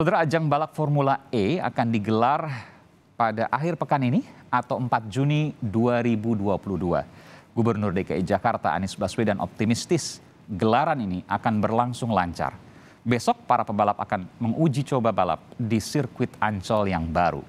Saudara, ajang balap Formula E akan digelar pada akhir pekan ini atau 4 Juni 2022. Gubernur DKI Jakarta Anies Baswedan optimistis gelaran ini akan berlangsung lancar. Besok para pebalap akan menguji coba balap di sirkuit Ancol yang baru.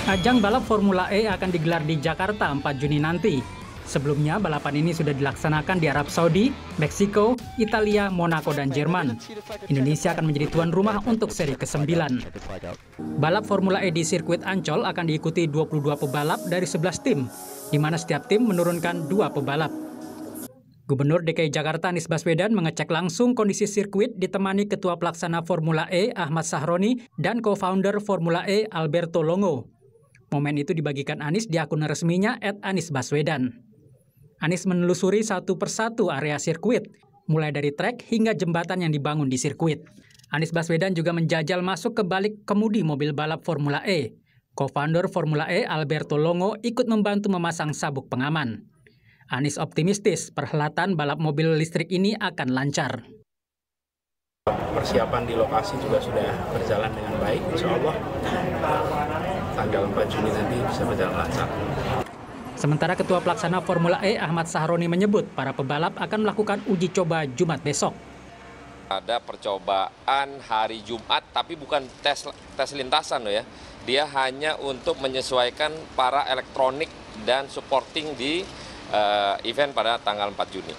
Ajang balap Formula E akan digelar di Jakarta 4 Juni nanti. Sebelumnya, balapan ini sudah dilaksanakan di Arab Saudi, Meksiko, Italia, Monaco, dan Jerman. Indonesia akan menjadi tuan rumah untuk seri ke-9. Balap Formula E di sirkuit Ancol akan diikuti 22 pebalap dari 11 tim, di mana setiap tim menurunkan 2 pebalap. Gubernur DKI Jakarta Anies Baswedan mengecek langsung kondisi sirkuit ditemani Ketua Pelaksana Formula E Ahmad Sahroni dan co-founder Formula E Alberto Longo. Momen itu dibagikan Anies di akun resminya @AniesBaswedan. Anies menelusuri satu persatu area sirkuit, mulai dari trek hingga jembatan yang dibangun di sirkuit. Anies Baswedan juga menjajal masuk ke balik kemudi mobil balap Formula E. Co-founder Formula E Alberto Longo ikut membantu memasang sabuk pengaman. Anies optimistis perhelatan balap mobil listrik ini akan lancar. Persiapan di lokasi juga sudah berjalan dengan baik, insya Allah tanggal 4 Juni nanti bisa berjalan lancar. Sementara Ketua Pelaksana Formula E Ahmad Sahroni menyebut para pebalap akan melakukan uji coba Jumat besok. Ada percobaan hari Jumat, tapi bukan tes lintasan loh ya. Dia hanya untuk menyesuaikan para elektronik dan supporting di event pada tanggal 4 Juni.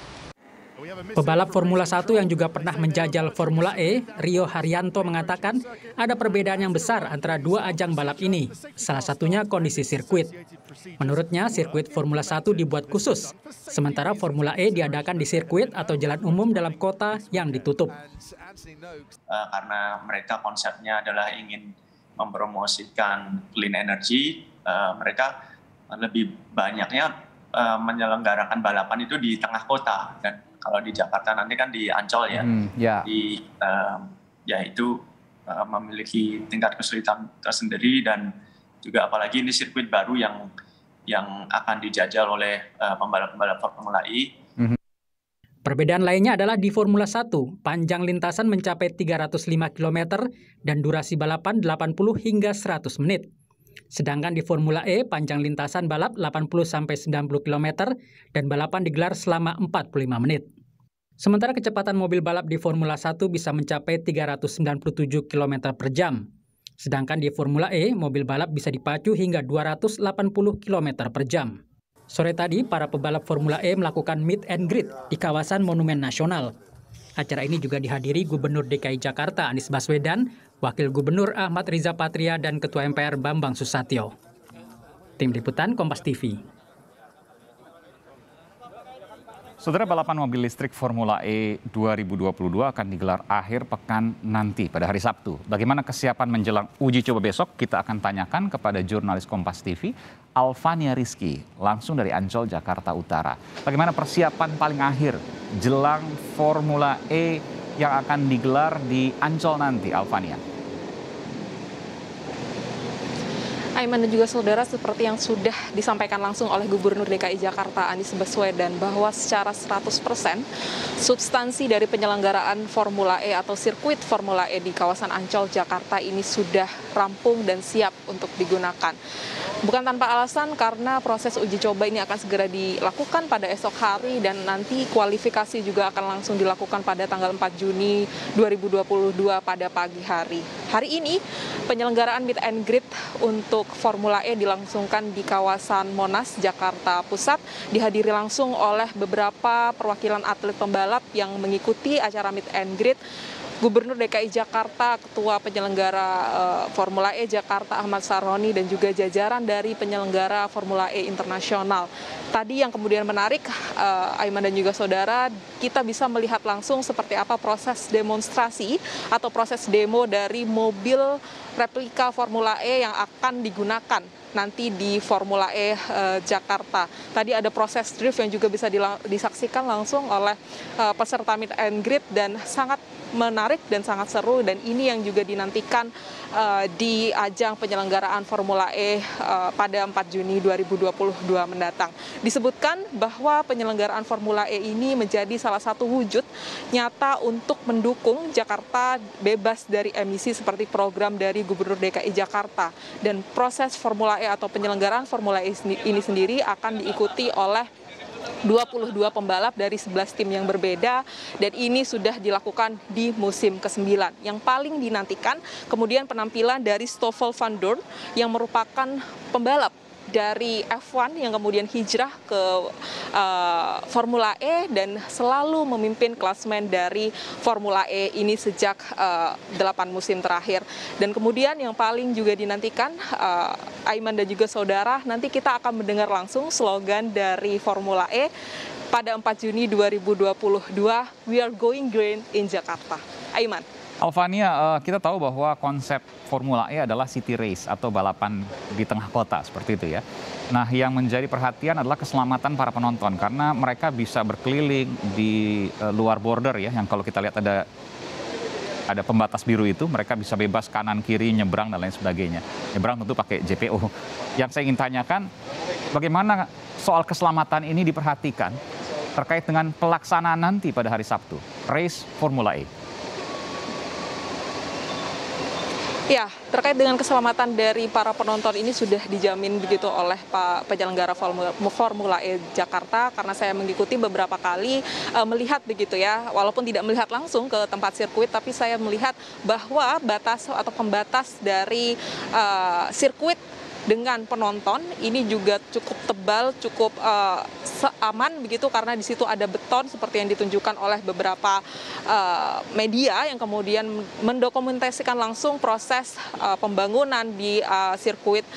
Pebalap Formula 1 yang juga pernah menjajal Formula E, Rio Haryanto mengatakan ada perbedaan yang besar antara dua ajang balap ini, salah satunya kondisi sirkuit. Menurutnya, sirkuit Formula 1 dibuat khusus, sementara Formula E diadakan di sirkuit atau jalan umum dalam kota yang ditutup. Karena mereka konsepnya adalah ingin mempromosikan clean energy, mereka lebih banyaknya menyelenggarakan balapan itu di tengah kota, dan kalau di Jakarta nanti kan di Ancol ya, itu memiliki tingkat kesulitan tersendiri, dan juga apalagi ini sirkuit baru yang akan dijajal oleh pembalap-pembalap Formula E. Perbedaan lainnya adalah di Formula 1, panjang lintasan mencapai 305 km dan durasi balapan 80 hingga 100 menit. Sedangkan di Formula E, panjang lintasan balap 80-90 km dan balapan digelar selama 45 menit. Sementara kecepatan mobil balap di Formula 1 bisa mencapai 397 km per jam. Sedangkan di Formula E, mobil balap bisa dipacu hingga 280 km per jam. Sore tadi, para pebalap Formula E melakukan meet and greet di kawasan Monumen Nasional. Acara ini juga dihadiri Gubernur DKI Jakarta Anies Baswedan, Wakil Gubernur Ahmad Riza Patria, dan Ketua MPR Bambang Susatyo. Tim Liputan Kompas TV. Saudara, balapan mobil listrik Formula E 2022 akan digelar akhir pekan nanti pada hari Sabtu. Bagaimana kesiapan menjelang uji coba besok? Kita akan tanyakan kepada jurnalis Kompas TV, Alfania Rizky, langsung dari Ancol, Jakarta Utara. Bagaimana persiapan paling akhir jelang Formula E yang akan digelar di Ancol nanti, Alfania? Aiman dan juga saudara, seperti yang sudah disampaikan langsung oleh Gubernur DKI Jakarta Anies Baswedan bahwa secara 100% substansi dari penyelenggaraan Formula E atau sirkuit Formula E di kawasan Ancol, Jakarta ini sudah rampung dan siap untuk digunakan. Bukan tanpa alasan, karena proses uji coba ini akan segera dilakukan pada esok hari dan nanti kualifikasi juga akan langsung dilakukan pada tanggal 4 Juni 2022 pada pagi hari. Hari ini penyelenggaraan meet and greet untuk Formula E dilangsungkan di kawasan Monas, Jakarta Pusat, dihadiri langsung oleh beberapa perwakilan atlet pembalap yang mengikuti acara meet and greet. Gubernur DKI Jakarta, Ketua Penyelenggara Formula E Jakarta Ahmad Sahroni, dan juga jajaran dari penyelenggara Formula E Internasional. Tadi yang kemudian menarik, Aiman dan juga saudara, kita bisa melihat langsung seperti apa proses demonstrasi atau proses demo dari mobil replika Formula E yang akan digunakan nanti di Formula E Jakarta. Tadi ada proses drift yang juga bisa disaksikan langsung oleh peserta meet and greet dan sangat menarik dan sangat seru, dan ini yang juga dinantikan di ajang penyelenggaraan Formula E pada 4 Juni 2022 mendatang. Disebutkan bahwa penyelenggaraan Formula E ini menjadi salah satu wujud nyata untuk mendukung Jakarta bebas dari emisi seperti program dari Gubernur DKI Jakarta, dan proses Formula E atau penyelenggaraan Formula E ini sendiri akan diikuti oleh 22 pembalap dari 11 tim yang berbeda, dan ini sudah dilakukan di musim ke-9. Yang paling dinantikan kemudian penampilan dari Stoffel van Dorn yang merupakan pembalap dari F1 yang kemudian hijrah ke Formula E dan selalu memimpin klasmen dari Formula E ini sejak 8 musim terakhir. Dan kemudian yang paling juga dinantikan, Aiman dan juga saudara, nanti kita akan mendengar langsung slogan dari Formula E pada 4 Juni 2022, "We are going green in Jakarta." Aiman. Alvania, kita tahu bahwa konsep Formula E adalah city race atau balapan di tengah kota, seperti itu ya. Nah, yang menjadi perhatian adalah keselamatan para penonton, karena mereka bisa berkeliling di luar border ya, yang kalau kita lihat ada pembatas biru itu, mereka bisa bebas kanan kiri, nyebrang dan lain sebagainya. Nyebrang tentu pakai JPO. Yang saya ingin tanyakan, bagaimana soal keselamatan ini diperhatikan terkait dengan pelaksanaan nanti pada hari Sabtu, race Formula E? Ya, terkait dengan keselamatan dari para penonton ini sudah dijamin begitu oleh Pak penyelenggara Formula E Jakarta, karena saya mengikuti beberapa kali melihat begitu ya, walaupun tidak melihat langsung ke tempat sirkuit, tapi saya melihat bahwa batas atau pembatas dari sirkuit dengan penonton ini juga cukup tebal, cukup aman begitu, karena di situ ada beton seperti yang ditunjukkan oleh beberapa media yang kemudian mendokumentasikan langsung proses pembangunan di sirkuit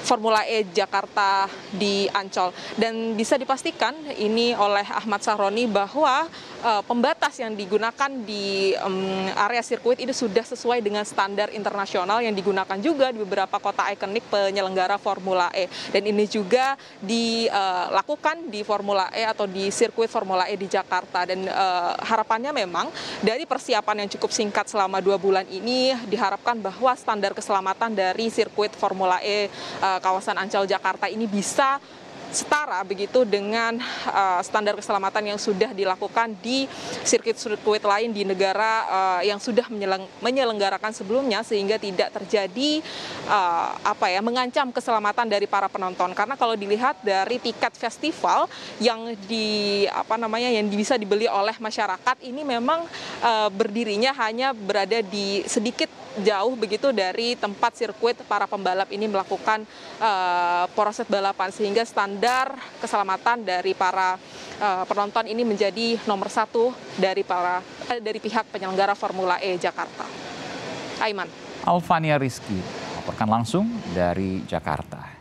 Formula E Jakarta di Ancol. Dan bisa dipastikan ini oleh Ahmad Sahroni bahwa pembatas yang digunakan di area sirkuit ini sudah sesuai dengan standar internasional yang digunakan juga di beberapa kota ikonik penyelenggara Formula E. Dan ini juga dilakukan di Formula E atau di sirkuit Formula E di Jakarta. Dan harapannya memang dari persiapan yang cukup singkat selama 2 bulan ini diharapkan bahwa standar keselamatan dari sirkuit Formula E kawasan Ancol Jakarta ini bisa setara begitu dengan standar keselamatan yang sudah dilakukan di sirkuit-sirkuit lain di negara yang sudah menyelenggarakan sebelumnya, sehingga tidak terjadi mengancam keselamatan dari para penonton. Karena kalau dilihat dari tiket festival yang yang bisa dibeli oleh masyarakat ini memang berdirinya hanya berada di sedikit jauh begitu dari tempat sirkuit para pembalap ini melakukan proses balapan, sehingga standar keselamatan dari para penonton ini menjadi nomor 1 dari pihak penyelenggara Formula E Jakarta. Aiman. Alvania Rizky melaporkan langsung dari Jakarta.